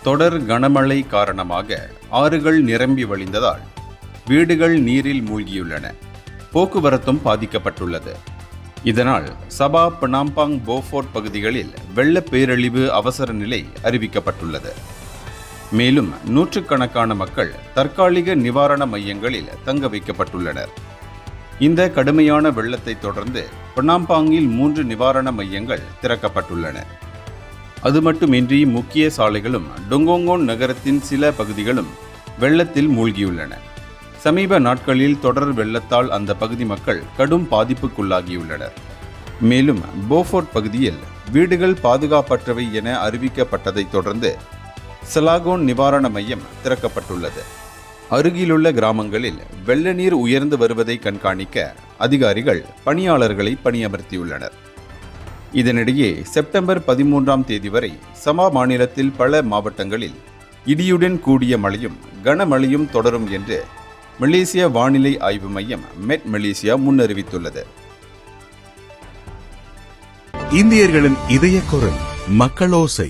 தொடர் கனமழை காரணமாக ஆறுகள் நிரம்பி வழிந்ததால் வீடுகள் நீரில் மூழ்கியுள்ளன. போக்குவரத்தும் பாதிக்கப்பட்டுள்ளது. இதனால் சபா, பனாம்பாங், போஃபோர்ட் பகுதிகளில் வெள்ள பேரழிவு அவசர நிலை அறிவிக்கப்பட்டுள்ளது. மேலும் நூற்றுக்கணக்கான மக்கள் தற்காலிக நிவாரண மையங்களில் தங்க வைக்கப்பட்டுள்ளனர். இந்த கடுமையான வெள்ளத்தை தொடர்ந்து பனாம்பாங்கில் 3 நிவாரண மையங்கள் திறக்கப்பட்டுள்ளன. அது மட்டுமின்றி முக்கிய சாலைகளும் டொங்கோங்கோன் நகரத்தின் சில பகுதிகளும் வெள்ளத்தில் மூழ்கியுள்ளன. சமீப நாட்களில் தொடர் வெள்ளத்தால் அந்த பகுதி மக்கள் கடும் பாதிப்புக்குள்ளாகியுள்ளனர். மேலும் போஃபோர்ட் பகுதியில் வீடுகள் பாதுகாப்பற்றவை என அறிவிக்கப்பட்டதைத் தொடர்ந்து செலாகோன் நிவாரண மையம் திறக்கப்பட்டுள்ளது. அருகிலுள்ள கிராமங்களில் வெள்ள நீர் உயர்ந்து வருவதை கண்காணிக்க அதிகாரிகள் பணியாளர்களை பணியமர்த்தியுள்ளனர். இதனிடையே செப்டம்பர் 13ஆம் தேதி வரை சமா மாநிலத்தில் பல மாவட்டங்களில் இடியுடன் கூடிய மழையும் கனமழையும் தொடரும் என்று மலேசிய வானிலை ஆய்வு மையம் மெட் மலேசியா முன்னறிவித்துள்ளது. இந்தியர்களின் இதய குரல் மக்களோசை.